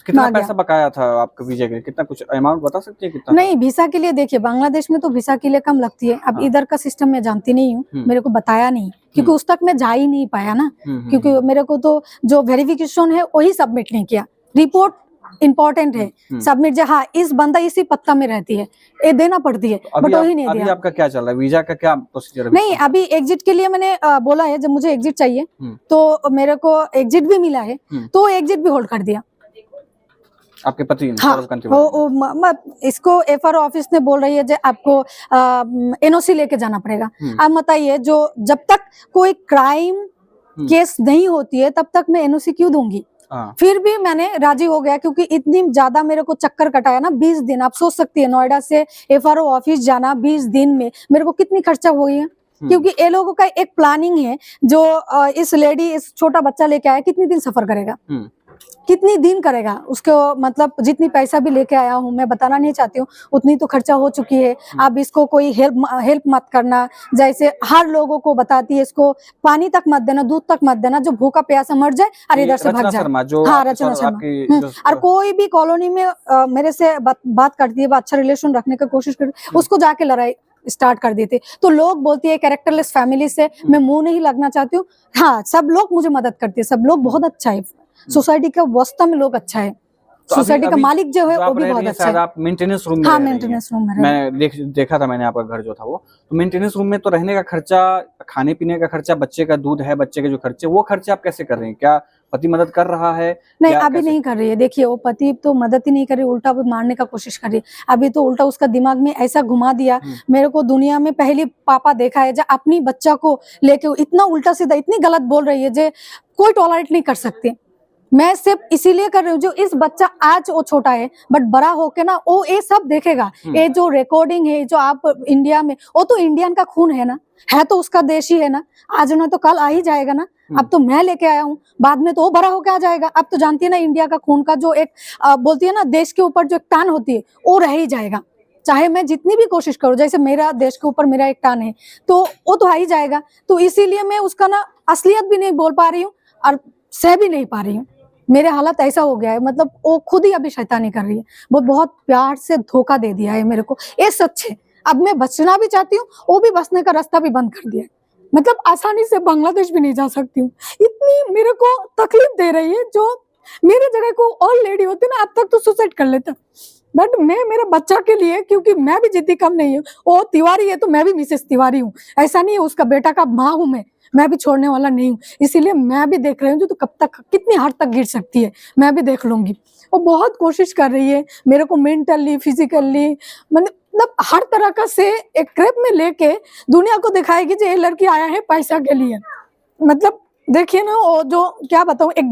कितना आ गया। पैसा बकाया था आपके वीजा के लिए? कितना, कुछ अमाउंट बता सकती है कितना? नहीं, वीसा के लिए देखिए बांग्लादेश में तो वीसा के लिए कम लगती है। अब हाँ। इधर का सिस्टम मैं जानती नहीं हूँ, मेरे को बताया नहीं, क्योंकि उस तक मैं जा ही नहीं पाया ना, क्योंकि मेरे को तो जो वेरिफिकेशन है वही सबमिट नहीं किया। रिपोर्ट इम्पोर्टेंट है, सबमिट जो, हाँ इस बंदा इसी पत्ता में रहती है, ये देना पड़ती है, बट वही नहीं अभी दिया। आपका क्या चल रहा है? वीजा का क्या प्रोसीजर है? नहीं, अभी एग्जिट के लिए मैंने बोला है, जब मुझे एग्जिट चाहिए तो मेरे को एग्जिट भी मिला है, तो एग्जिट भी होल्ड कर दिया आपके पति ने? हाँ, इसको एफआर ऑफिस ने बोल रही है जो आपको एनओसी लेके जाना पड़ेगा। आप बताइए, जो जब तक कोई क्राइम केस नहीं होती है तब तक मैं एनओसी क्यों दूंगी? फिर भी मैंने राजी हो गया, क्योंकि इतनी ज्यादा मेरे को चक्कर कटाया ना, 20 दिन। आप सोच सकती है नोएडा से एफआरओ ऑफिस जाना 20 दिन में मेरे को कितनी खर्चा हो गई है, क्योंकि ये लोगों का एक प्लानिंग है। जो इस लेडी इस छोटा बच्चा लेके आया, कितनी दिन सफर करेगा, कितनी दिन करेगा उसको, मतलब जितनी पैसा भी लेके आया हूँ, मैं बताना नहीं चाहती हूँ, उतनी तो खर्चा हो चुकी है। अब इसको कोई हेल्प मत करना, जैसे हर लोगों को बताती है, इसको पानी तक मत देना, दूध तक मत देना, जो भूखा प्यासा मर जाए और इधर से भाग जाए। हाँ, रचना शर्मा। और कोई भी कॉलोनी में मेरे से बात करती है, अच्छा रिलेशन रखने की कोशिश करती, उसको जाके लड़ाई स्टार्ट कर देते। तो लोग बोलती है कैरेक्टरलेस फैमिली से मैं मुंह नहीं लगना चाहती हूँ। हाँ, सब लोग मुझे मदद करते हैं, सब लोग बहुत अच्छा है, सोसाइटी का वास्तव में लोग अच्छा है, तो सोसाइटी का मालिक जो है वो भी बहुत अच्छा है। आप मेंटेनेंस रूम में? हाँ, मेंटेनेंस रूम में मैं देखा था मैंने आपका घर जो था वो, तो मेंटेनेंस रूम में तो रहने का खर्चा, खाने पीने का खर्चा, बच्चे का दूध है, बच्चे के जो खर्चे, वो खर्चे आप कैसे कर रहे हैं? क्या पति मदद कर रहा है? नहीं, अभी नहीं कर रही है। देखिए, वो पति तो मदद ही नहीं कर रही, उल्टा वो मारने का कोशिश कर रही है। अभी तो उल्टा उसका दिमाग में ऐसा घुमा दिया, मेरे को दुनिया में पहली पापा देखा है जो अपनी बच्चा को लेके इतना उल्टा सीधा इतनी गलत बोल रही है, जो कोई टॉलरेट नहीं कर सकती। मैं सिर्फ इसीलिए कर रही हूँ, जो इस बच्चा आज वो छोटा है, बट बड़ा होके ना वो ये सब देखेगा। ये जो रिकॉर्डिंग है, जो आप इंडिया में, वो तो इंडियन का खून है ना, है तो उसका देश ही है ना, आज ना तो कल आ ही जाएगा ना। अब तो मैं लेके आया हूँ, बाद में तो वो बड़ा होके आ जाएगा। अब तो जानती है ना, इंडिया का खून का जो एक बोलती है ना, देश के ऊपर जो एक टान होती है, वो रह ही जाएगा, चाहे मैं जितनी भी कोशिश करूँ। जैसे मेरा देश के ऊपर मेरा एक टान है, तो वो तो आ ही जाएगा। तो इसीलिए मैं उसका ना असलियत भी नहीं बोल पा रही हूँ और सह भी नहीं पा रही हूँ। मेरे हालत ऐसा हो गया है, मतलब वो खुद ही अभी शैतानी कर रही है। वो बहुत प्यार से धोखा दे दिया है मेरे को, ये सच है। अब मैं बचना भी चाहती हूँ, वो भी बचने का रास्ता भी बंद कर दिया है। मतलब आसानी से बांग्लादेश भी नहीं जा सकती हूँ, इतनी मेरे को तकलीफ दे रही है। जो मेरे जगह को और लेडी होती ना, अब तक तो सुसाइड कर लेता, बट मैं मेरे बच्चा के लिए, क्योंकि मैं भी जिद्दी कम नहीं हूँ। वो तिवारी है तो मैं भी मिसेस तिवारी हूँ, ऐसा नहीं है, उसका बेटा का माँ हूँ मैं भी छोड़ने वाला नहीं हूँ। इसीलिए मैं भी देख रही हूँ, तो कब तक कितनी हद तक गिर सकती है, मैं भी देख लूंगी। वो बहुत कोशिश कर रही है मेरे को मेंटली, फिजिकली, मतलब हर तरह का से एक क्रेप में लेके दुनिया को दिखाएगी कि ये लड़की आया है पैसा के लिए। मतलब देखिए ना, वो जो क्या बताऊं, एक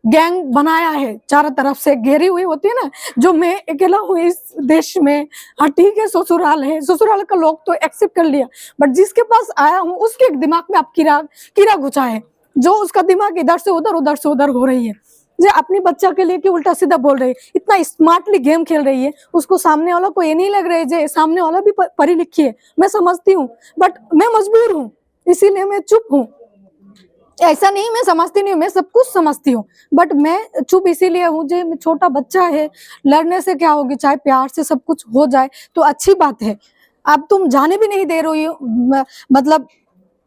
गैंग बनाया है, चारों तरफ से घेरी हुई होती है ना, जो मैं अकेला हूँ इस देश में। हाँ ठीक है, ससुराल है, ससुराल का लोग तो एक्सेप्ट कर लिया, बट जिसके पास आया हूँ उसके दिमाग में अब कीड़ा घुसा है, जो उसका दिमाग इधर से उधर हो रही है। जो अपनी बच्चा के लिए कि उल्टा सीधा बोल रही है, इतना स्मार्टली गेम खेल रही है, उसको सामने वाला को ये नहीं लग रहा है जो सामने वाला भी पढ़ी लिखी है। मैं समझती हूँ, बट मैं मजबूर हूँ, इसीलिए मैं चुप हूँ। ऐसा नहीं मैं समझती नहीं हूँ, मैं सब कुछ समझती हूँ, बट मैं चुप इसीलिए हूँ जो छोटा बच्चा है, लड़ने से क्या होगी, चाहे प्यार से सब कुछ हो जाए तो अच्छी बात है। अब तुम जाने भी नहीं दे रही हो, मतलब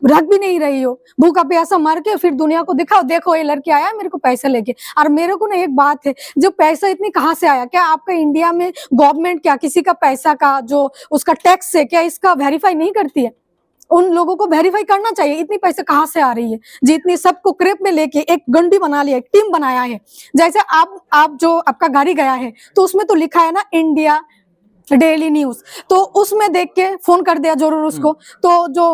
रख भी नहीं रही हो, भूखा प्यासा मर के फिर दुनिया को दिखाओ, देखो ये लड़की आया मेरे को पैसा लेके। और मेरे को ना एक बात है, जो पैसा इतनी कहाँ से आया? क्या आपका इंडिया में गवर्नमेंट क्या किसी का पैसा का जो उसका टैक्स है, क्या इसका वेरीफाई नहीं करती है? उन लोगों को वेरीफाई करना चाहिए, इतनी पैसे कहाँ से आ रही है, जितनी सबको क्रेप में लेके एक गंडी बना लिया, एक टीम बनाया है। जैसे आप जो आपका गाड़ी गया है, तो उसमें तो लिखा है ना इंडिया डेली न्यूज, तो उसमें देख के फोन कर दिया जरूर उसको। तो जो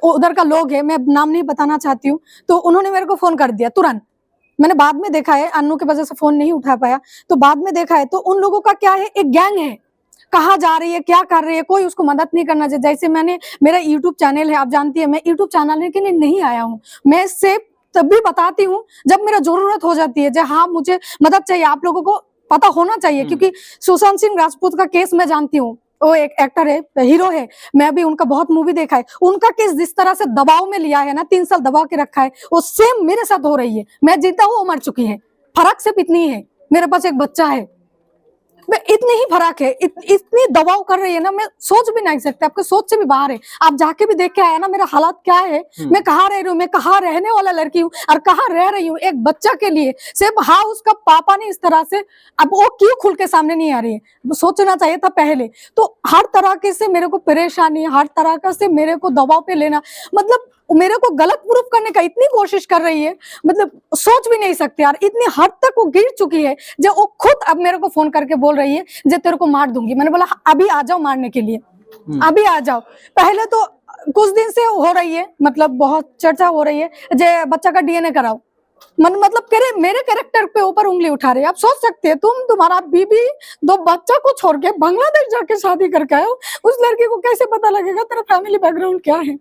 उधर का लोग है, मैं नाम नहीं बताना चाहती हूँ, तो उन्होंने मेरे को फोन कर दिया तुरंत। मैंने बाद में देखा है, अन्नू की वजह से फोन नहीं उठा पाया, तो बाद में देखा है, तो उन लोगों का क्या है, एक गैंग है, कहाँ जा रही है, क्या कर रही है, कोई उसको मदद नहीं करना चाहिए। जैसे मेरा यूट्यूब चैनल है, आप जानती है, मैं यूट्यूब चैनल के लिए नहीं आया हूँ, मैं सिर्फ तभी बताती हूँ जब मेरा जरूरत हो जाती है, जब हाँ मुझे मदद चाहिए। आप लोगों को पता होना चाहिए, क्योंकि सुशांत सिंह राजपूत का केस मैं जानती हूँ, वो एक एक्टर है, हीरो है, मैं भी उनका बहुत मूवी देखा है। उनका केस जिस तरह से दबाव में लिया है ना, 3 साल दबा के रखा है, वो सेम मेरे साथ हो रही है। मैं जीता हूँ, वो मर चुकी है, फर्क सिर्फ इतनी है। मेरे पास एक बच्चा है, मैं इतनी ही फर्क है, इतनी दबाव कर रही है ना, मैं सोच भी नहीं सकती, आपके सोच से भी बाहर है। आप जाके भी देख के आया ना मेरा हालात क्या है, मैं कहाँ रह रही हूँ, मैं कहाँ रहने वाला लड़की हूँ और कहाँ रह रही हूँ एक बच्चा के लिए। सिर्फ हाँ उसका पापा ने इस तरह से, अब वो क्यों खुल के सामने नहीं आ रही है, वो सोचना चाहिए था पहले। तो हर तरह के से मेरे को परेशानी, हर तरह का से मेरे को दबाव पे लेना, मतलब मेरे को गलत प्रूफ करने का इतनी कोशिश कर रही है, मतलब सोच भी नहीं सकते यार, इतनी हद तक वो गिर चुकी है। जब वो खुद अब मेरे को फोन करके बोल रही है जे तेरे को मार दूंगी, मैंने बोला अभी आ जाओ मारने के लिए, अभी आ जाओ। पहले तो कुछ दिन से हो रही है, मतलब बहुत चर्चा हो रही है जे बच्चा का डीएनए कराओ, मतलब मेरे कैरेक्टर पे ऊपर उंगली उठा रहे हैं। आप सोच सकते हैं, तुम्हारा बीबी 2 बच्चा को छोड़ के बांग्लादेश जाके शादी करके आए हो, उस लड़की को कैसे पता लगेगा तेरा फैमिली बैकग्राउंड क्या है।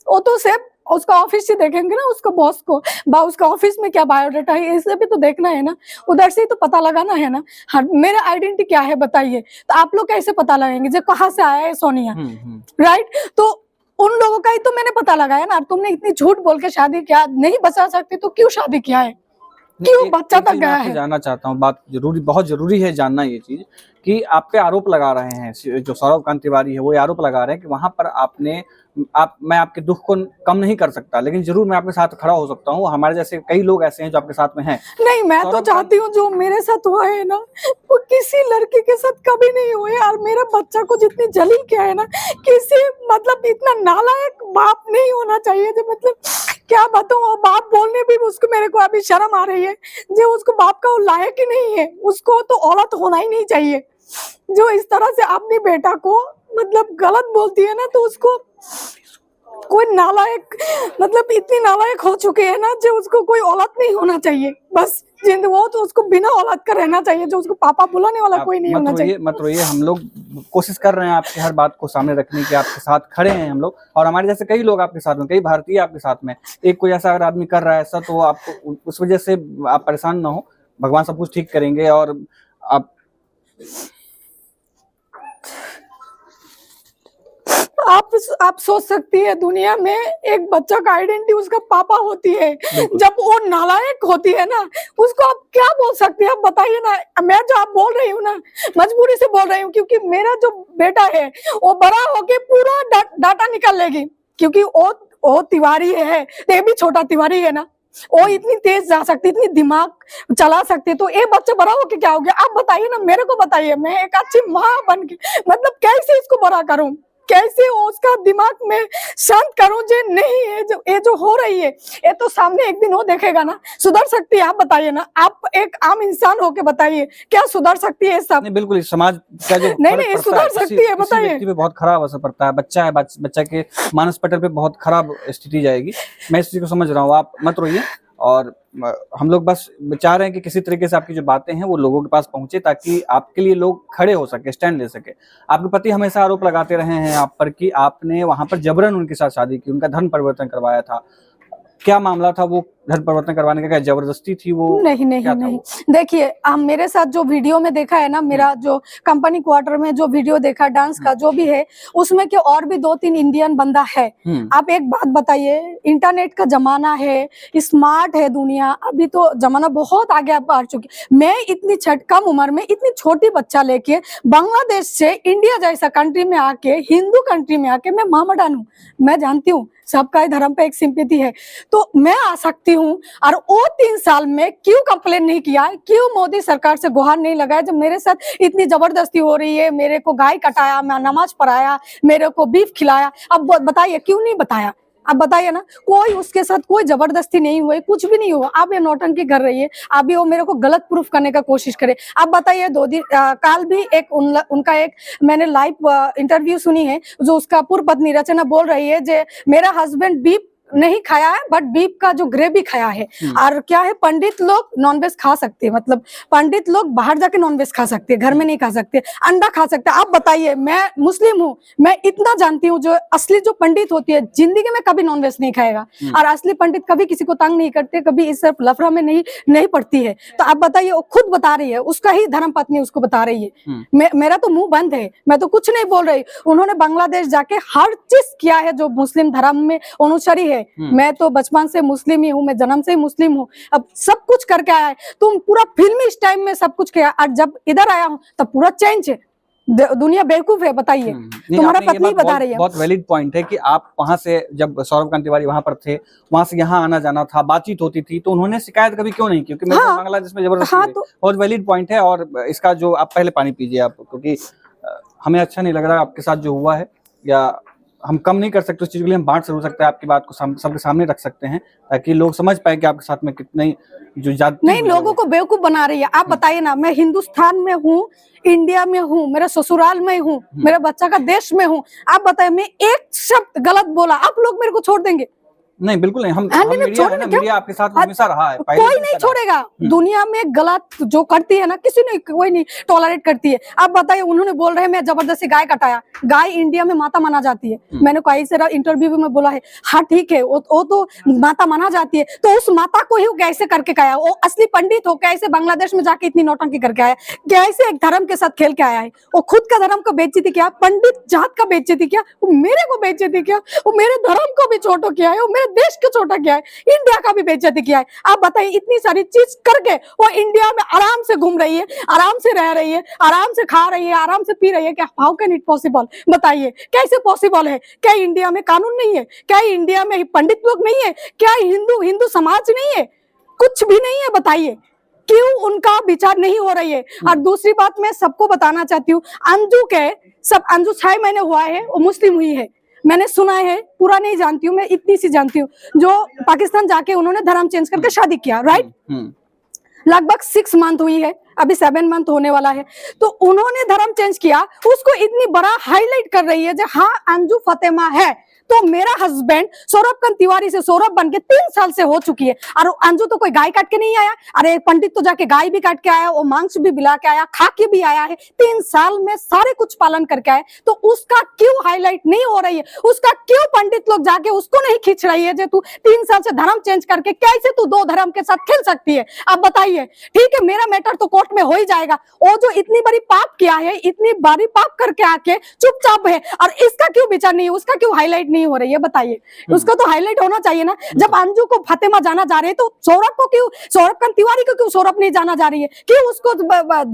वो तो सिर्फ उसका ऑफिस से देखेंगे ना, उसका बॉस को उसका ऑफिस में क्या बायोडाटा है, इसे भी तो देखना है ना, उधर से ही तो पता लगाना है ना। हाँ, मेरा आइडेंटिटी क्या है बताइए, तो आप लोग कैसे पता लगाएंगे जो कहाँ से आया है सोनिया, राइट। तो उन लोगों का ही तो मैंने पता लगाया ना। तुमने इतनी झूठ बोल के शादी किया, नहीं बचा सकती तो क्यों शादी किया है, क्यों बच्चा तक गया है। जानना चाहता हूँ, बात जरूरी, बहुत जरूरी है जानना ये चीज कि आप पे आरोप लगा रहे हैं, जो सौरभ कांत तिवारी है वो आरोप लगा रहे हैं कि वहां पर आपने, मैं आपके दुख को कम नहीं कर सकता, लेकिन जरूर मैं आपके साथ खड़ा हो सकता हूँ। हमारे जैसे कई लोग ऐसे हैं जो आपके साथ में हैं। नहीं, मैं तो चाहती हूँ जो मेरे साथ हुआ है ना वो किसी लड़की के साथ कभी नहीं हुए। और मेरे बच्चा को जितनी जलील किया है ना, किसी मतलब इतना नालायक बाप नहीं होना चाहिए। जो मतलब क्या बताऊँ, बाप बोलने भी उसको, मेरे को अभी शर्म आ रही है जो उसको बाप का लायक ही नहीं है, उसको तो औरत होना ही नहीं चाहिए। जो इस तरह से अपने बेटा को मतलब गलत बोलती है ना, तो उसको कोई नालायक, मतलब इतनी नालायक हो चुके हैं ना जो उसको कोई औलाद नहीं होना चाहिए। बस वो तो उसको बिना औलाद का रहना चाहिए, जो उसको पापा बुलाने वाला कोई नहीं होना चाहिए। मत रोइए, हम लोग कोशिश कर रहे हैं आपकी हर बात को सामने रखने की, आपके साथ खड़े हैं हम लोग, और हमारे जैसे कई लोग आपके साथ में, कई भारतीय आपके साथ में। एक कोई ऐसा अगर आदमी कर रहा है ऐसा, तो आपको उस वजह से आप परेशान ना हो, भगवान सब कुछ ठीक करेंगे। और आप सोच सकती है दुनिया में एक बच्चा का आइडेंटिटी उसका पापा होती है, जब वो नालायक होती है ना, उसको आप क्या बोल सकती है, आप बताइए ना। मैं जो आप बोल रही हूँ ना, मजबूरी से बोल रही हूँ, क्योंकि मेरा जो बेटा है वो बड़ा होके पूरा डाटा निकाल लेगी, क्योंकि वो तिवारी है, ये भी छोटा तिवारी है ना, वो इतनी तेज जा सकती, इतनी दिमाग चला सकती, तो ये बच्चा बड़ा होके क्या हो गया आप बताइए ना, मेरे को बताइए। मैं एक अच्छी माँ बन के मतलब कैसे इसको बड़ा करूं, कैसे उसका दिमाग में शांत करूं। जो नहीं है, जो ये जो हो रही है, ये तो सामने एक दिन वो देखेगा ना, सुधर सकती है। आप बताइए ना, आप एक आम इंसान होके बताइए क्या सुधर सकती है सब। नहीं, बिल्कुल समाज का जो नहीं सुधर सकती है, बताइए। व्यक्ति पे बहुत खराब असर पड़ता है, बच्चा है, बच्चा के मानस पटल पे बहुत खराब स्थिति जाएगी। मैं इस चीज को समझ रहा हूँ, आप मत रोइए। और हम लोग बस चाह रहे हैं कि किसी तरीके से आपकी जो बातें हैं वो लोगों के पास पहुंचे, ताकि आपके लिए लोग खड़े हो सके, स्टैंड ले सके। आपके पति हमेशा आरोप लगाते रहे हैं आप पर कि आपने वहां पर जबरन उनके साथ शादी की, उनका धर्म परिवर्तन करवाया था। क्या मामला था वो धर्म परिवर्तन करवाने का? क्या जबरदस्ती थी वो? नहीं। देखिए, मेरे साथ जो वीडियो में देखा है ना, मेरा जो कंपनी क्वार्टर में जो वीडियो देखा डांस का जो भी है, उसमें के और भी 2-3 इंडियन बंदा है। आप एक बात बताइए, इंटरनेट का जमाना है, स्मार्ट है दुनिया, अभी तो जमाना बहुत आगे बढ़ चुकी। मैं इतनी कम उम्र में इतनी छोटी बच्चा लेके बांग्लादेश से इंडिया जैसा कंट्री में आके, हिंदू कंट्री में आके, मैं मोहम्मडन हूँ, मैं जानती हूँ सबका ही धर्म पे एक सिंपैथी है, तो मैं आ सकती हूँ। और वो 3 साल में क्यों कंप्लेन नहीं किया, क्यों मोदी सरकार से गुहार नहीं लगाया, जब मेरे साथ इतनी जबरदस्ती हो रही है, मेरे को गाय कटाया, मैं नमाज पढ़ाया, मेरे को बीफ खिलाया। अब बताइए क्यों नहीं बताया, अब बताइए ना। कोई उसके साथ कोई जबरदस्ती नहीं हुई, कुछ भी नहीं हुआ। आप ये नौटंकी कर रही है, अभी वो मेरे को गलत प्रूफ करने का कोशिश करे। आप बताइए, 2 दिन काल भी एक उनका एक मैंने लाइव इंटरव्यू सुनी है, जो उसका पूर्व पत्नी रचना बोल रही है जे मेरा हस्बैंड बीफ नहीं खाया है, बट बीफ का जो ग्रेवी खाया है। और क्या है, पंडित लोग नॉनवेज खा सकते हैं, मतलब पंडित लोग बाहर जाके नॉनवेज खा सकते हैं, घर में नहीं खा सकते, अंडा खा सकते हैं। आप बताइए, मैं मुस्लिम हूँ, मैं इतना जानती हूँ, जो असली जो पंडित होती है जिंदगी में कभी नॉनवेज नहीं खाएगा, और असली पंडित कभी किसी को तंग नहीं करते, कभी इस लफड़ा में नहीं पड़ती है। तो आप बताइए, वो खुद बता रही है, उसका ही धर्म पत्नी उसको बता रही है। मेरा तो मुंह बंद है, मैं तो कुछ नहीं बोल रही। उन्होंने बांग्लादेश जाके हर चीज किया है जो मुस्लिम धर्म में अनुसारी है, है, मैं तो बचपन से मुस्लिम ही हूँ, मैं जन्म से ही मुस्लिम हूँ, अब सब कुछ करके आया है, तुम पूरा फिल्मी इस टाइम में सब कुछ किया, और जब इधर आया हूँ तब पूरा चेंज है, दुनिया बेवकूफ है, बताइए। तुम्हारा पत्नी बता रही है। बहुत वैलिड पॉइंट है कि आप वहां से, जब सौरभ कांत तिवारी वहां पर थे, वहां से यहाँ आना जाना था, बातचीत होती थी, तो उन्होंने शिकायत कभी क्यों नहीं की? क्योंकि मेरे को बांग्लादेश में जबरदस्ती हाँ, है। तो बहुत वैलिड पॉइंट है। और इसका जो, आप पहले पानी पीजिए आप, क्योंकि हमें अच्छा नहीं लग रहा आपके साथ जो हुआ है, या हम कम नहीं कर सकते उस चीज के लिए, हम बांट जरूर सकते हैं, आपकी बात को सबके सामने रख सकते हैं, ताकि लोग समझ पाए कि आपके साथ में कितनी जो जाति नहीं, लोगों को बेवकूफ बना रही है। आप बताइए ना, मैं हिंदुस्तान में हूँ, इंडिया में हूँ, मेरा ससुराल में हूँ, मेरे बच्चा का देश में हूँ, आप बताइए मैं एक शब्द गलत बोला, आप लोग मेरे को छोड़ देंगे? नहीं, बिल्कुल नहीं। हम मीडिया है ना, मीडिया आपके साथ हमेशा रहा है, कोई नहीं छोड़ेगा। दुनिया में गलत जो करती है ना, किसी ने कोई नहीं टॉलरेट करती है। आप बताइए, उन्होंने बोल रहे हैं मैं जबरदस्ती गाय कटाया, गाय इंडिया में माता माना जाती है, मैंने कई सारा इंटरव्यू में बोला है, हाँ ठीक है, वो तो माता माना जाती है, तो उस माता को ही कैसे करके आया? वो असली पंडित हो, कैसे बांग्लादेश में जाके इतनी नौटंकी करके आया? कैसे एक धर्म के साथ खेल के आया है? वो खुद का धर्म को बेइज्जती किया, पंडित जात का बेइज्जती किया, वो मेरे को बेइज्जती किया, वो मेरे धर्म को भी छोटा किया है, वो मेरे देश को छोटा किया है, इंडिया का भी बेइज्जती किया है। आप बताइए, इतनी सारी चीज करके वो इंडिया में आराम से घूम रही है, आराम से रह रही है, आराम से खा रही है, आराम से पी रही है। क्या, हाउ कैन इट पॉसिबल? बताइए कैसे पॉसिबल है? क्या इंडिया में कानून नहीं है? क्या इंडिया में पंडित लोग नहीं है? क्या हिंदू समाज नहीं है? कुछ भी नहीं है। बताइए क्यों उनका विचार नहीं हो रही है? और दूसरी बात मैं सबको बताना चाहती हूँ, अंजू 6 महीने हुआ है, वो मुस्लिम हुई है, मैंने सुना है, पूरा नहीं जानती हूँ मैं, इतनी सी जानती हूँ, जो पाकिस्तान जाके उन्होंने धर्म चेंज करके शादी किया, राइट? लगभग 6 मंथ हुई है, अभी 7 मंथ होने वाला है, तो उन्होंने धर्म चेंज किया, उसको इतनी बड़ा हाईलाइट कर रही है जो हाँ अंजू फातिमा है। तो मेरा हस्बैंड सौरभ कांत तिवारी से सौरभ बन के 3 साल से हो चुकी है, और अंजू तो कोई गाय काट के नहीं आया, अरे पंडित तो जाके गाय भी काट के आया, वो मांस भी बिला के आया, खा के भी आया है, 3 साल में सारे कुछ पालन करके आए, तो उसका क्यों हाईलाइट नहीं हो रही है? उसका क्यों पंडित लोग जाके उसको नहीं खींच रही है? जो तू 3 साल से धर्म चेंज करके कैसे तू 2 धर्म के साथ खेल सकती है? आप बताइए। ठीक है, मेरा मैटर तो कोर्ट में हो ही जाएगा, वो जो इतनी बड़ी पाप किया है, इतनी बड़ी पाप करके आके चुपचाप है, और इसका क्यों विचार नहीं है? उसका क्यों हाईलाइट नहीं हो रही है? बताइए। उसका तो हाईलाइट होना चाहिए ना। जब अंजू को फातिमा जाना जा रही है, तो सौरभ को क्यों, सौरभ कांत तिवारी को क्यों सौरभ नहीं जाना जा रही है? क्यों उसको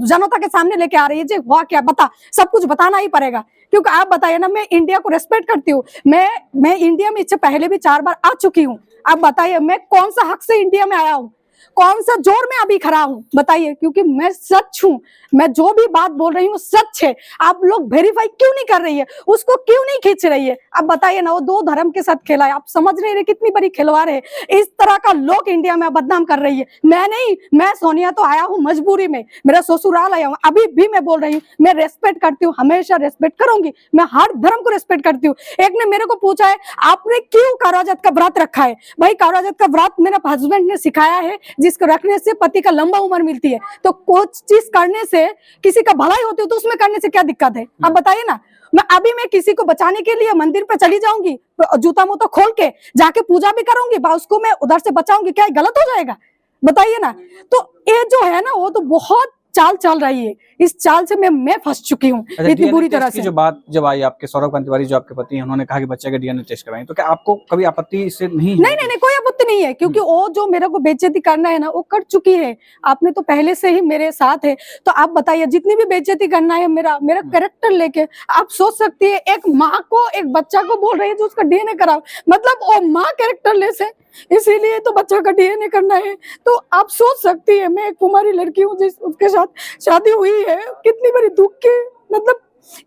जनता के सामने लेके आ रही है? जी वाह, क्या बता, सब कुछ बताना ही पड़ेगा, क्योंकि आप बताइए ना, मैं इंडिया को रेस्पेक्ट करती हूँ, मैं इंडिया में इससे पहले भी 4 बार आ चुकी हूँ। आप बताइए मैं कौन सा हक से इंडिया में आया हूँ, कौन सा जोर में अभी खड़ा हूँ? बताइए, क्योंकि मैं सच हूँ, मैं जो भी बात बोल रही हूँ सच है। आप लोग वेरीफाई क्यों नहीं कर रही है? उसको क्यों नहीं खींच रही है? अब बताइए ना, वो 2 धर्म के साथ खेला है, आप समझ नहीं रहे कितनी बड़ी खिलवाड़ है? इस तरह का लोग इंडिया में बदनाम कर रही है। मैं नहीं, मैं सोनिया तो आया हूँ मजबूरी में, मेरा ससुराल आया हूँ, अभी भी मैं बोल रही हूँ, मैं रेस्पेक्ट करती हूँ, हमेशा रेस्पेक्ट करूंगी, मैं हर धर्म को रेस्पेक्ट करती हूँ। एक ने मेरे को पूछा है, आपने क्यों करवाचौथ का व्रत रखा है? भाई करवाचौथ का व्रत मेरा हस्बैंड ने सिखाया है, जिसको रखने से पति का लंबा उम्र मिलती है, तो कुछ चीज करने से किसी का भलाई होती है, तो उसमें करने से क्या दिक्कत है? अब बताइए ना। मैं किसी को बचाने के लिए मंदिर पे चली जाऊंगी, तो जूता मुता खोल के जाके पूजा भी करूंगी, उसको मैं उधर से बचाऊंगी, क्या गलत हो जाएगा? बताइए ना। तो ये जो है ना, वो तो बहुत चाल चल रही है, इस चाल से मैं फंस चुकी हूँ इतनी बुरी तरह से। जो बात जब आई आपके, सौरभ कांत तिवारी जो आपके पति हैं, उन्होंने कहा कि बच्चे का डीएनए टेस्ट कराएं, तो क्या आपको कभी आपत्ति इससे नहीं है? नहीं, कोई आपत्ति नहीं है, क्योंकि वो जो मेरे को बेइज्जती करना है ना, वो कर चुकी है। आपने तो पहले से ही मेरे साथ है, तो आप बताइए, जितनी भी बेइज्जती करना है मेरा कैरेक्टर लेके, आप सोच सकती है, एक माँ को एक बच्चा को बोल रही है जो उसका डीएनए कराओ, मतलब वो माँ कैरेक्टर लेस है, इसीलिए तो बच्चा का डीएनए करना है। तो आप सोच सकती है, मैं एक कुमारी लड़की हूँ जिस उसके साथ शादी हुई है, कितनी बड़ी दुख की, मतलब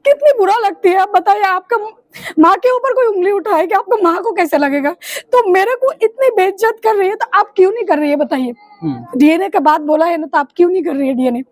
कितनी बुरा लगती है। आप बताइए, आपका माँ के ऊपर कोई उंगली उठाए कि आपको माँ को कैसे लगेगा? तो मेरे को इतनी बेइज्जत कर रही है, तो आप क्यों नहीं कर रही है? बताइए। डीएनए के बाद बोला है ना, तो आप क्यों नहीं कर रही है डीएनए?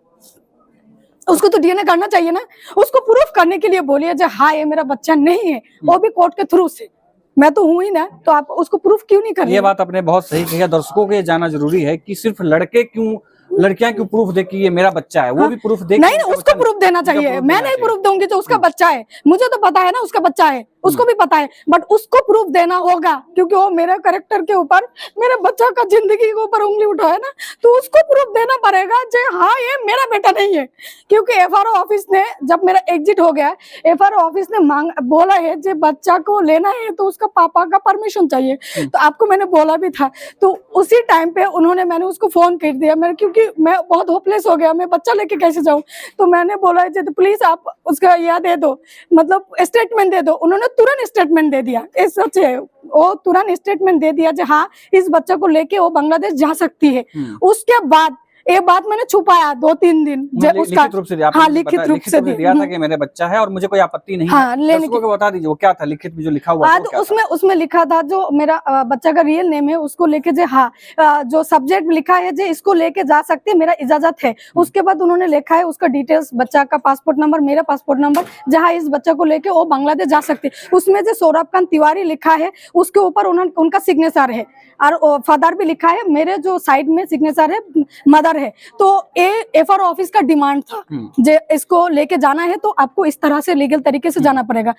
उसको तो डीएनए करना चाहिए ना, उसको प्रूफ करने के लिए बोलिए जो हाँ ये मेरा बच्चा नहीं है, वो भी कोर्ट के थ्रू से, मैं तो हूं ही ना, तो आप उसको प्रूफ क्यों नहीं कर रही? ये बात आपने बहुत सही कही है। दर्शकों को ये जानना जरूरी है कि सिर्फ लड़के क्यों लड़कियां क्यों प्रूफ दे कि ये मेरा बच्चा है, वो हाँ। भी प्रूफ दे। नहीं, उसको प्रूफ देना चाहिए, proof मैं देना नहीं चाहिए। प्रूफ दूंगी जो उसका बच्चा है, मुझे तो पता है ना उसका बच्चा है, उसको भी पता है, बट उसको प्रूफ देना होगा क्योंकि वो मेरे कैरेक्टर के ऊपर, मेरे बच्चा का जिंदगी के ऊपर उंगली उठाया ना, तो उसको प्रूफ देना पड़ेगा जे हाँ ये मेरा बेटा नहीं है। क्योंकि एफआरओ ऑफिस ने जब मेरा एग्जिट हो गया, एफआरओ ऑफिस ने बोला है जे बच्चा को लेना है तो उसका पापा का परमिशन चाहिए, तो आपको मैंने बोला भी था, तो उसी टाइम पे मैंने उसको फोन कर दिया, मैं क्योंकि मैं बहुत होपलेस हो गया, मैं बच्चा लेके कैसे जाऊं, तो मैंने बोला जे तो प्लीज आप उसका यह दे दो, मतलब स्टेटमेंट दे दो। उन्होंने तुरंत स्टेटमेंट दे दिया, ये सच है, वो तुरंत स्टेटमेंट दे दिया जे हाँ इस बच्चे को लेके वो बांग्लादेश जा सकती है। उसके बाद ये बात मैंने छुपाया 2-3 दिन उसका, लिखित रूप से हाँ लिखित रूप से दिया था कि मेरे बच्चा है और मुझे कोई आपत्ति नहीं हाँ, है। दर्शकों को बता दीजिए वो क्या था लिखित में जो लिखा हुआ था, उसमें लिखा था जो मेरा बच्चा का रियल नेम है उसको लेके जे हाँ जो सब्जेक्ट लिखा है जे इसको लेके जा सकते, मेरा इजाजत है। उसके बाद उन्होंने लिखा है उसका डिटेल्स, बच्चा का पासपोर्ट नंबर, मेरा पासपोर्ट नंबर, जहाँ इस बच्चा को लेके वो बांग्लादेश जा सकते। उसमें जो सौरभकांत तिवारी लिखा है उसके ऊपर उनका सिग्नेचर है और फादर भी लिखा है, मेरे जो साइड में सिग्नेचर है मदर है। तो ये एफआरओ ऑफिस का डिमांड था जे इसको लेके जाना है तो आपको इस तरह से लीगल तरीके से जाना पड़ेगा।